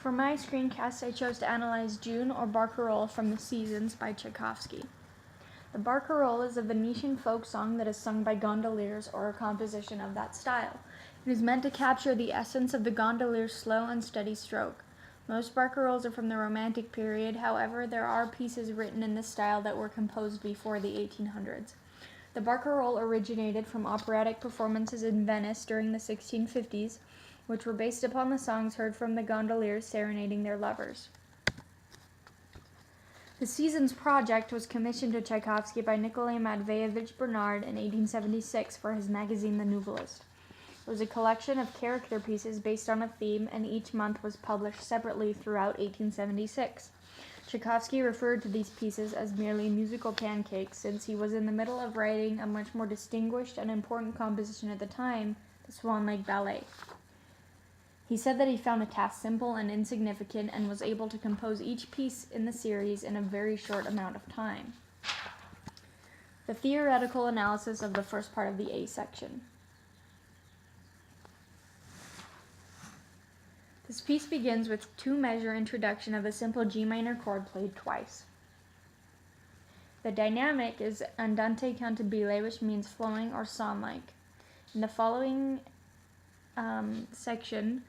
For my screencast, I chose to analyze June or Barcarolle from The Seasons by Tchaikovsky. The Barcarolle is a Venetian folk song that is sung by gondoliers or a composition of that style. It is meant to capture the essence of the gondolier's slow and steady stroke. Most barcarolles are from the Romantic period, however, there are pieces written in this style that were composed before the 1800s. The barcarolle originated from operatic performances in Venice during the 1650s, which were based upon the songs heard from the gondoliers serenading their lovers. The Seasons project was commissioned to Tchaikovsky by Nikolai Matveyevich Bernard in 1876 for his magazine The Novelist. It was a collection of character pieces based on a theme, and each month was published separately throughout 1876. Tchaikovsky referred to these pieces as merely musical pancakes, since he was in the middle of writing a much more distinguished and important composition at the time, the Swan Lake Ballet. He said that he found the task simple and insignificant and was able to compose each piece in the series in a very short amount of time. The theoretical analysis of the first part of the A section. This piece begins with two-measure introduction of a simple G minor chord played twice. The dynamic is andante cantabile, which means flowing or song-like. In the following section,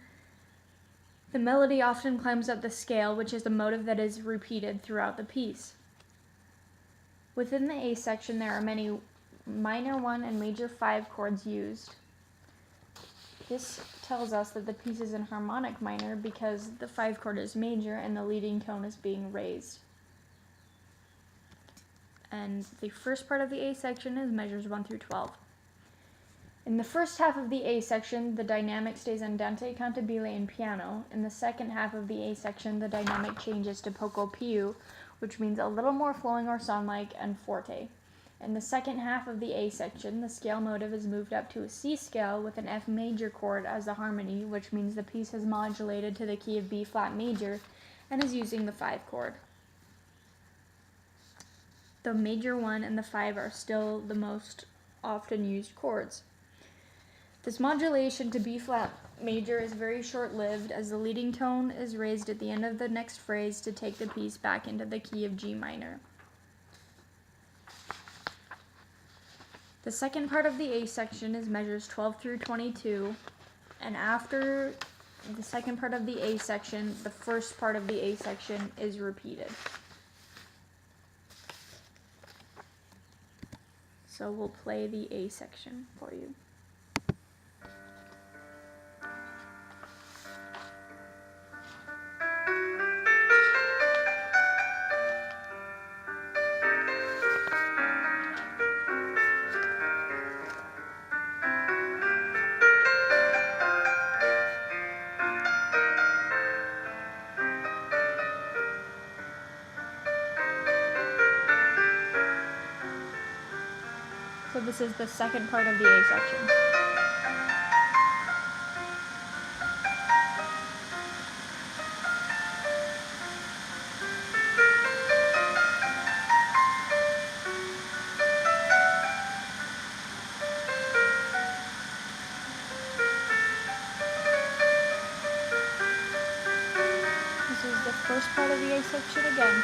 the melody often climbs up the scale, which is a motive that is repeated throughout the piece. Within the A section, there are many minor 1 and major 5 chords used. This tells us that the piece is in harmonic minor because the 5 chord is major and the leading tone is being raised. And the first part of the A section is measures 1 through 12. In the first half of the A section, the dynamic stays andante cantabile and piano. In the second half of the A section, the dynamic changes to poco più, which means a little more flowing or song-like, and forte. In the second half of the A section, the scale motive is moved up to a C scale with an F major chord as the harmony, which means the piece is modulated to the key of B flat major and is using the 5 chord. The major 1 and the 5 are still the most often used chords. This modulation to B flat major is very short-lived, as the leading tone is raised at the end of the next phrase to take the piece back into the key of G minor. The second part of the A section is measures 12 through 22, and after the second part of the A section, the first part of the A section is repeated. So we'll play the A section for you. So this is the second part of the A section. This is the first part of the A section again.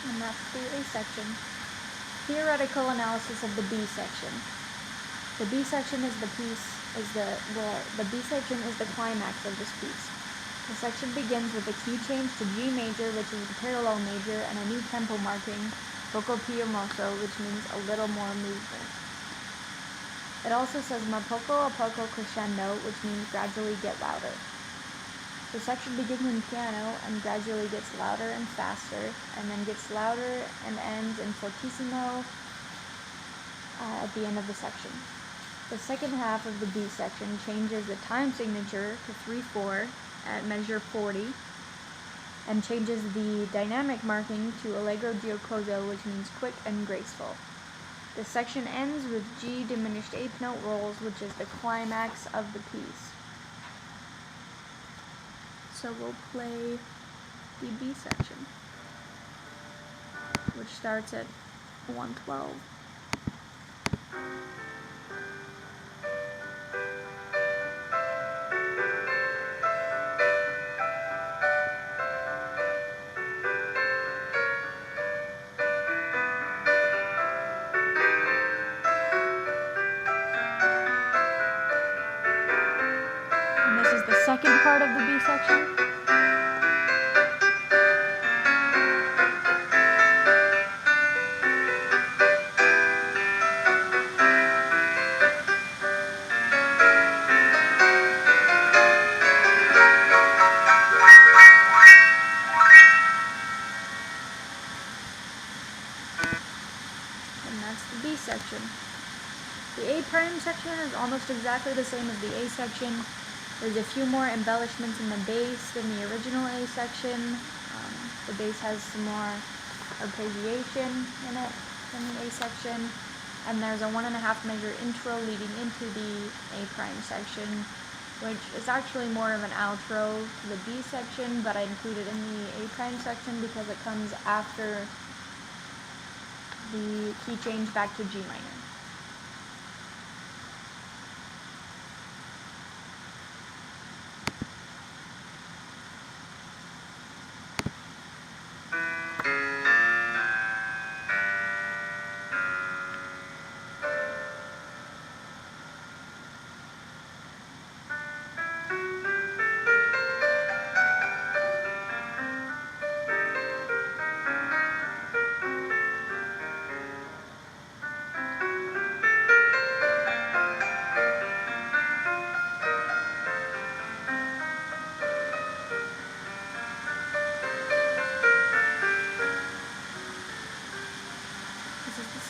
And that's the A section. Theoretical analysis of the B section. The B section is the B section is the climax of this piece. The section begins with a key change to G major, which is the parallel major, and a new tempo marking, poco più mosso, which means a little more movement. It also says ma poco a poco crescendo, which means gradually get louder. The section begins in piano and gradually gets louder and faster, and then gets louder and ends in fortissimo at the end of the section. The second half of the B section changes the time signature to 3/4 at measure 40, and changes the dynamic marking to allegro giocoso, which means quick and graceful. The section ends with G diminished eighth note rolls, which is the climax of the piece. So we'll play the B section, which starts at 112. And this is the second part of the B section. And that's the B section. The A prime section is almost exactly the same as the A section. There's a few more embellishments in the bass than the original A section. The bass has some more arpeggiation in it than the A section. And there's a 1.5 measure intro leading into the A prime section, which is actually more of an outro to the B section, but I include it in the A prime section because it comes after the key change back to G minor.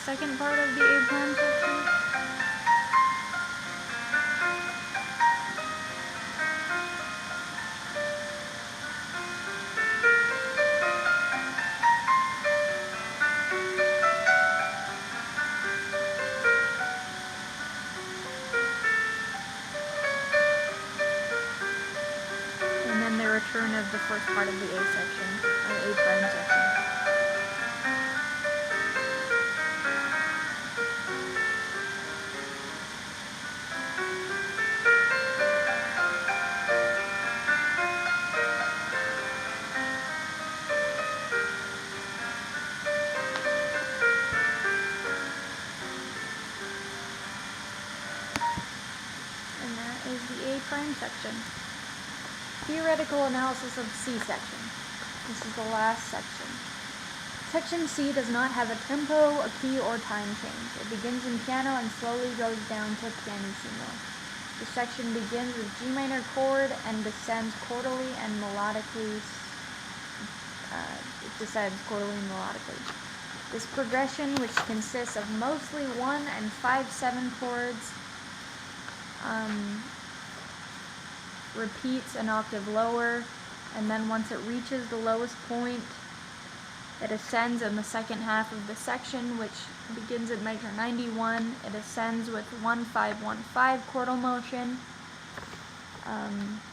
Second part of the A prime section. And then the return of the first part of the A section, or A prime section. Is the A prime section. Theoretical analysis of C section. This is the last section. Section C does not have a tempo, a key, or time change. It begins in piano and slowly goes down to pianissimo. The section begins with G minor chord and descends chordally and melodically. This progression, which consists of mostly 1 and 5/7 chords, repeats an octave lower, and then once it reaches the lowest point, it ascends in the second half of the section, which begins at measure 91. It ascends with 1-5-1-5 chordal motion,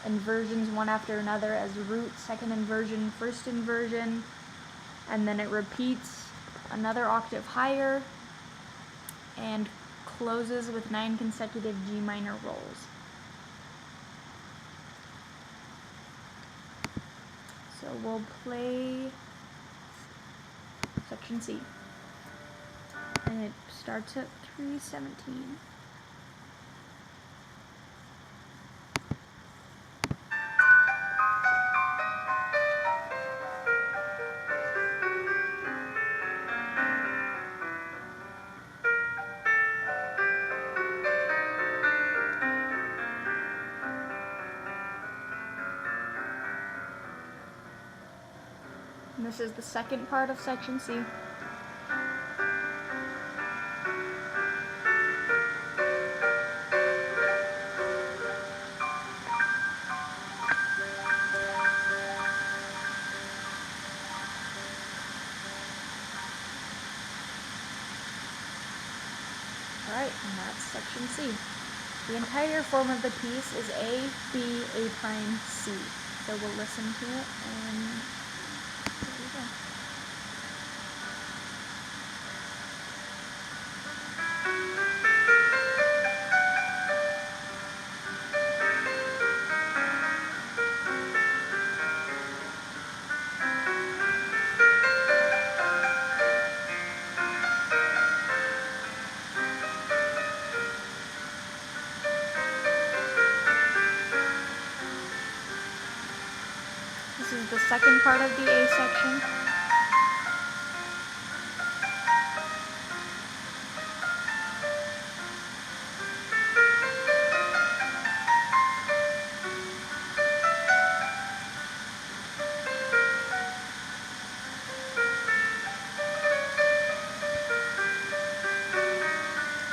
inversions one after another as root, second inversion, first inversion, and then it repeats another octave higher and closes with 9 consecutive G minor rolls. So we'll play section C, and it starts at 317. And this is the second part of section C. Alright, and that's section C. The entire form of the piece is A, B, A prime, C. So we'll listen to it and there we go. This is the second part of the A section.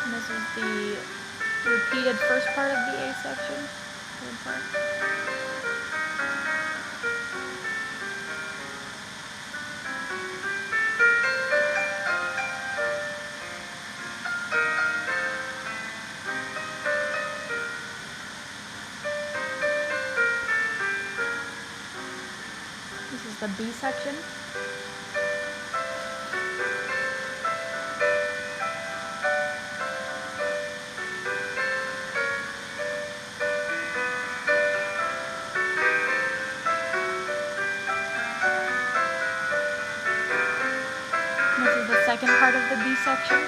And this is the repeated first part of the A section. Third part. This is the B section. This is the second part of the B section.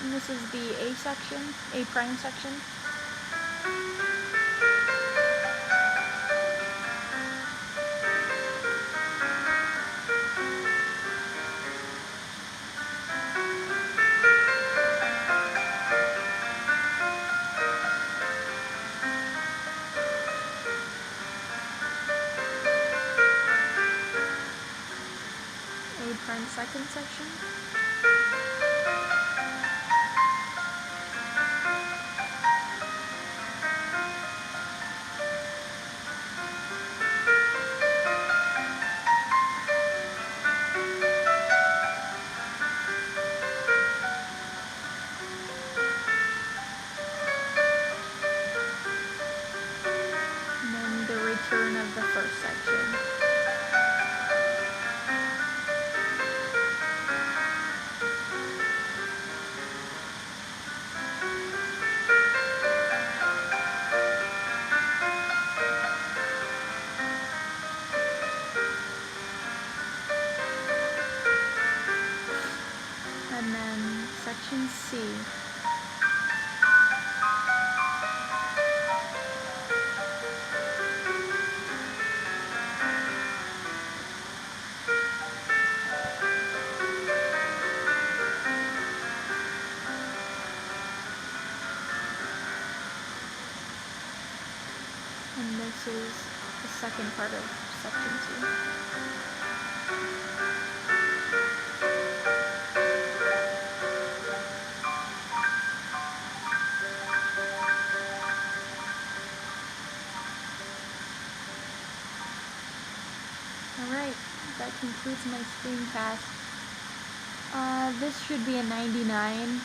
And this is the A section, A prime section. A prime second section. And then the return of the first section. And then section C. And this is the second part of section C. Alright, that concludes my screencast. This should be a 99.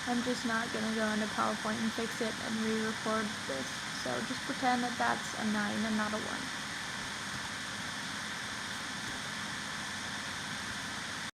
I'm just not going to go into PowerPoint and fix it and re-record this. So just pretend that that's a 9 and not a 1.